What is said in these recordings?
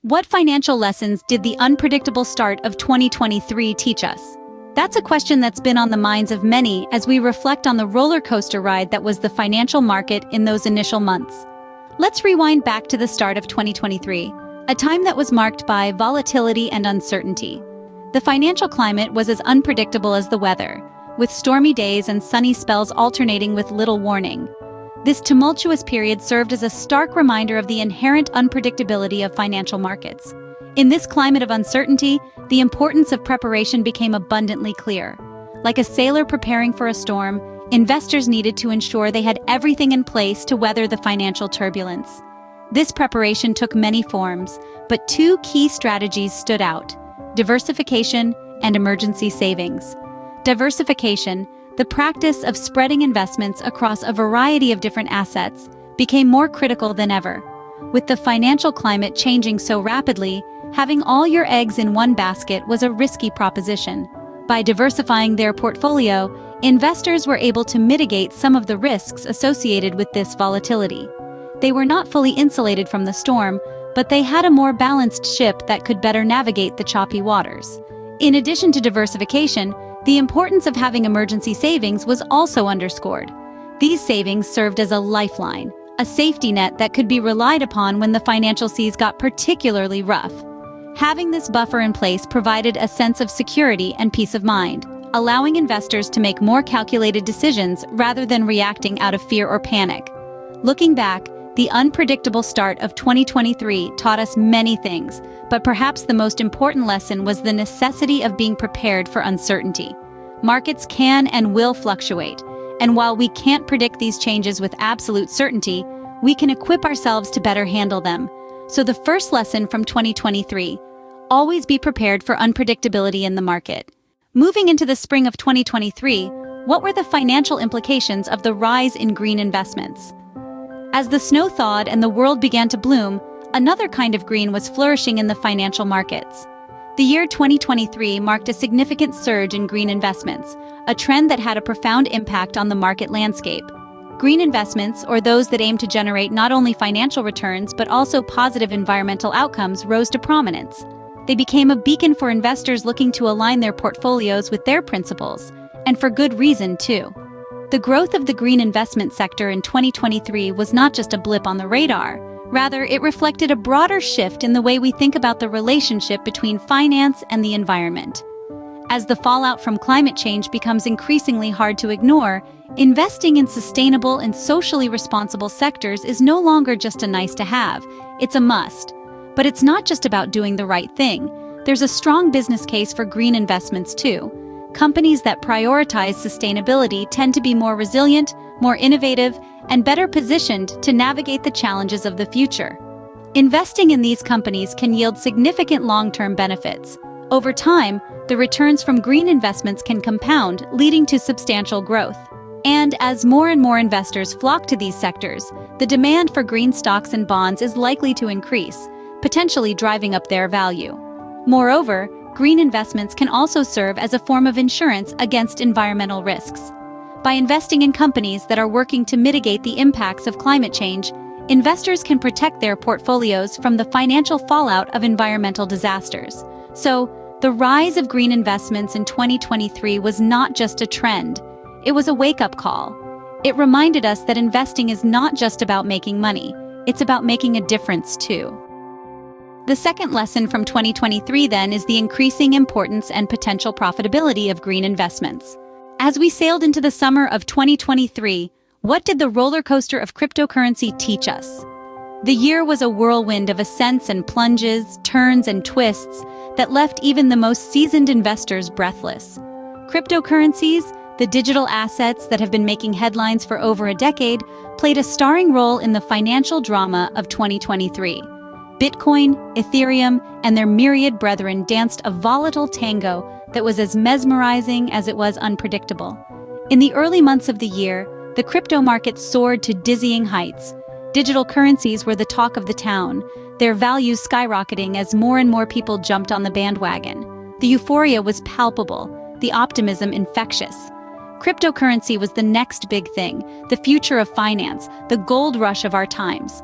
What financial lessons did the unpredictable start of 2023 teach us? That's a question that's been on the minds of many as we reflect on the roller coaster ride that was the financial market in those initial months. Let's rewind back to the start of 2023, a time that was marked by volatility and uncertainty. The financial climate was as unpredictable as the weather, with stormy days and sunny spells alternating with little warning. This tumultuous period served as a stark reminder of the inherent unpredictability of financial markets. In this climate of uncertainty, the importance of preparation became abundantly clear. Like a sailor preparing for a storm, investors needed to ensure they had everything in place to weather the financial turbulence. This preparation took many forms, but two key strategies stood out: diversification and emergency savings. Diversification, the practice of spreading investments across a variety of different assets, became more critical than ever. With the financial climate changing so rapidly, having all your eggs in one basket was a risky proposition. By diversifying their portfolio, investors were able to mitigate some of the risks associated with this volatility. They were not fully insulated from the storm, but they had a more balanced ship that could better navigate the choppy waters. In addition to diversification, the importance of having emergency savings was also underscored. These savings served as a lifeline, a safety net that could be relied upon when the financial seas got particularly rough. Having this buffer in place provided a sense of security and peace of mind, allowing investors to make more calculated decisions rather than reacting out of fear or panic. Looking back, the unpredictable start of 2023 taught us many things, but perhaps the most important lesson was the necessity of being prepared for uncertainty. Markets can and will fluctuate, and while we can't predict these changes with absolute certainty, we can equip ourselves to better handle them. So the first lesson from 2023: always be prepared for unpredictability in the market. Moving into the spring of 2023, what were the financial implications of the rise in green investments? As the snow thawed and the world began to bloom, another kind of green was flourishing in the financial markets. The year 2023 marked a significant surge in green investments, a trend that had a profound impact on the market landscape. Green investments, or those that aim to generate not only financial returns but also positive environmental outcomes, rose to prominence. They became a beacon for investors looking to align their portfolios with their principles, and for good reason, too. The growth of the green investment sector in 2023 was not just a blip on the radar. Rather, it reflected a broader shift in the way we think about the relationship between finance and the environment. As the fallout from climate change becomes increasingly hard to ignore, investing in sustainable and socially responsible sectors is no longer just a nice-to-have, it's a must. But it's not just about doing the right thing. There's a strong business case for green investments, too. Companies that prioritize sustainability tend to be more resilient, more innovative, and better positioned to navigate the challenges of the future. Investing in these companies can yield significant long-term benefits. Over time, the returns from green investments can compound, leading to substantial growth. And as more and more investors flock to these sectors, the demand for green stocks and bonds is likely to increase, potentially driving up their value. Moreover, green investments can also serve as a form of insurance against environmental risks. By investing in companies that are working to mitigate the impacts of climate change, investors can protect their portfolios from the financial fallout of environmental disasters. So, the rise of green investments in 2023 was not just a trend, it was a wake-up call. It reminded us that investing is not just about making money, it's about making a difference too. The second lesson from 2023 then is the increasing importance and potential profitability of green investments. As we sailed into the summer of 2023, what did the roller coaster of cryptocurrency teach us? The year was a whirlwind of ascents and plunges, turns and twists that left even the most seasoned investors breathless. Cryptocurrencies, the digital assets that have been making headlines for over a decade, played a starring role in the financial drama of 2023. Bitcoin, Ethereum, and their myriad brethren danced a volatile tango that was as mesmerizing as it was unpredictable. In the early months of the year, the crypto market soared to dizzying heights. Digital currencies were the talk of the town, their values skyrocketing as more and more people jumped on the bandwagon. The euphoria was palpable, the optimism infectious. Cryptocurrency was the next big thing, the future of finance, the gold rush of our times.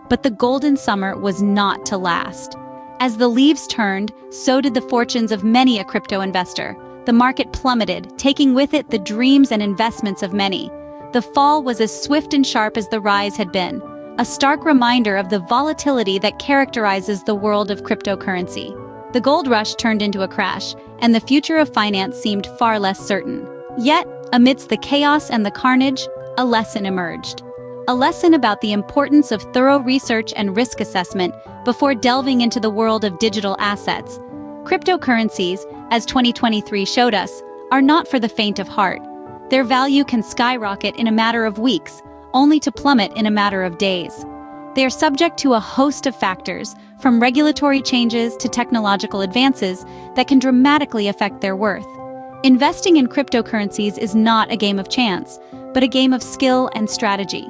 But the golden summer was not to last. As the leaves turned, so did the fortunes of many a crypto investor. The market plummeted, taking with it the dreams and investments of many. The fall was as swift and sharp as the rise had been, a stark reminder of the volatility that characterizes the world of cryptocurrency. The gold rush turned into a crash, and the future of finance seemed far less certain. Yet, amidst the chaos and the carnage, a lesson emerged. A lesson about the importance of thorough research and risk assessment before delving into the world of digital assets. Cryptocurrencies, as 2023 showed us, are not for the faint of heart. Their value can skyrocket in a matter of weeks, only to plummet in a matter of days. They are subject to a host of factors, from regulatory changes to technological advances, that can dramatically affect their worth. Investing in cryptocurrencies is not a game of chance, but a game of skill and strategy.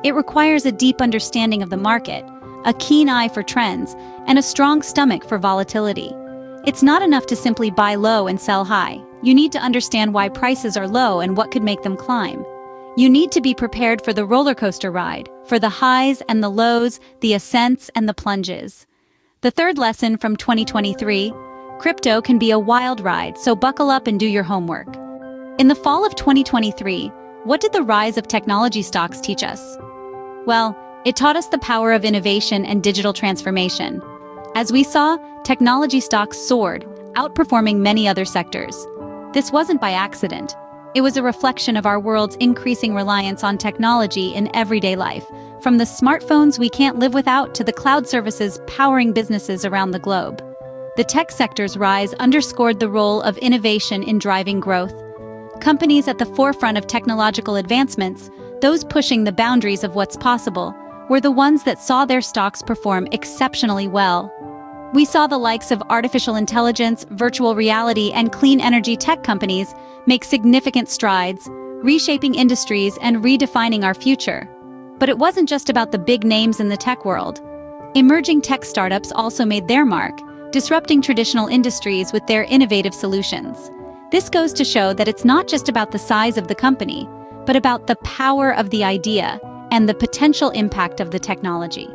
It requires a deep understanding of the market, a keen eye for trends, and a strong stomach for volatility. It's not enough to simply buy low and sell high. You need to understand why prices are low and what could make them climb. You need to be prepared for the roller coaster ride, for the highs and the lows, the ascents and the plunges. The third lesson from 2023, crypto can be a wild ride, so buckle up and do your homework. In the fall of 2023, what did the rise of technology stocks teach us? Well, it taught us the power of innovation and digital transformation. As we saw, technology stocks soared, outperforming many other sectors. This wasn't by accident. It was a reflection of our world's increasing reliance on technology in everyday life, from the smartphones we can't live without to the cloud services powering businesses around the globe. The tech sector's rise underscored the role of innovation in driving growth. Companies at the forefront of technological advancements, those pushing the boundaries of what's possible, were the ones that saw their stocks perform exceptionally well. We saw the likes of artificial intelligence, virtual reality, and clean energy tech companies make significant strides, reshaping industries and redefining our future. But it wasn't just about the big names in the tech world. Emerging tech startups also made their mark, disrupting traditional industries with their innovative solutions. This goes to show that it's not just about the size of the company, but about the power of the idea and the potential impact of the technology.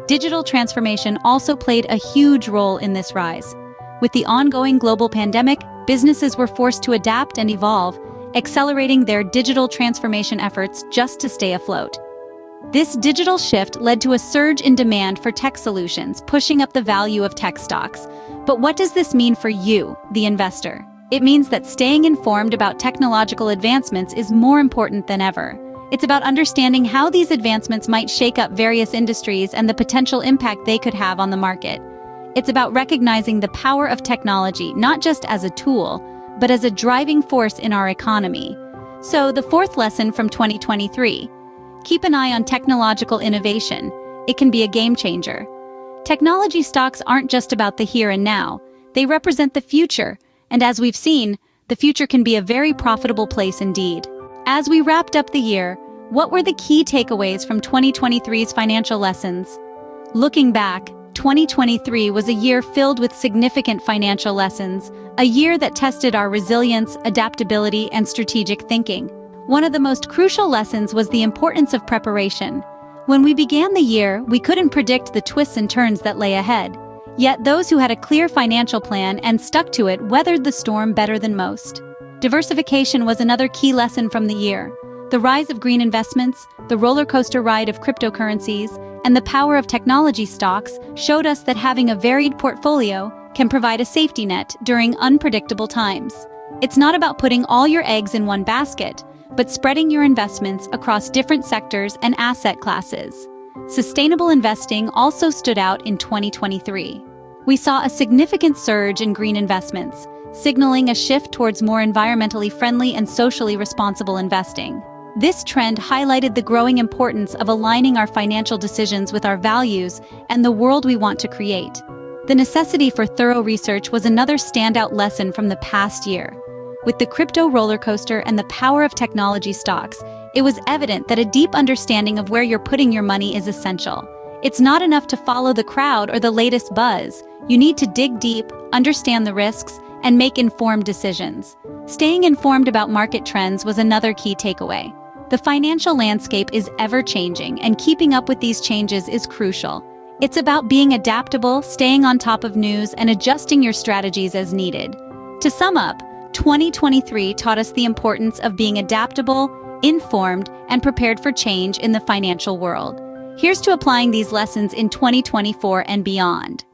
Digital transformation also played a huge role in this rise. With the ongoing global pandemic, businesses were forced to adapt and evolve, accelerating their digital transformation efforts just to stay afloat. This digital shift led to a surge in demand for tech solutions, pushing up the value of tech stocks. But what does this mean for you, the investor? It means that staying informed about technological advancements is more important than ever. It's about understanding how these advancements might shake up various industries and the potential impact they could have on the market. It's about recognizing the power of technology, not just as a tool, but as a driving force in our economy. So, the fourth lesson from 2023, keep an eye on technological innovation. It can be a game changer. Technology stocks aren't just about the here and now. They represent the future, and as we've seen, the future can be a very profitable place indeed. As we wrapped up the year, what were the key takeaways from 2023's financial lessons? Looking back, 2023 was a year filled with significant financial lessons, a year that tested our resilience, adaptability, and strategic thinking. One of the most crucial lessons was the importance of preparation. When we began the year, we couldn't predict the twists and turns that lay ahead. Yet those who had a clear financial plan and stuck to it weathered the storm better than most. Diversification was another key lesson from the year. The rise of green investments, the roller coaster ride of cryptocurrencies, and the power of technology stocks showed us that having a varied portfolio can provide a safety net during unpredictable times. It's not about putting all your eggs in one basket, but spreading your investments across different sectors and asset classes. Sustainable investing also stood out in 2023. We saw a significant surge in green investments, signaling a shift towards more environmentally friendly and socially responsible investing. This trend highlighted the growing importance of aligning our financial decisions with our values and the world we want to create. The necessity for thorough research was another standout lesson from the past year. With the crypto rollercoaster and the power of technology stocks, it was evident that a deep understanding of where you're putting your money is essential. It's not enough to follow the crowd or the latest buzz. You need to dig deep, understand the risks, and make informed decisions. Staying informed about market trends was another key takeaway. The financial landscape is ever-changing, and keeping up with these changes is crucial. It's about being adaptable, staying on top of news, and adjusting your strategies as needed. To sum up, 2023 taught us the importance of being adaptable, informed, and prepared for change in the financial world. Here's to applying these lessons in 2024 and beyond.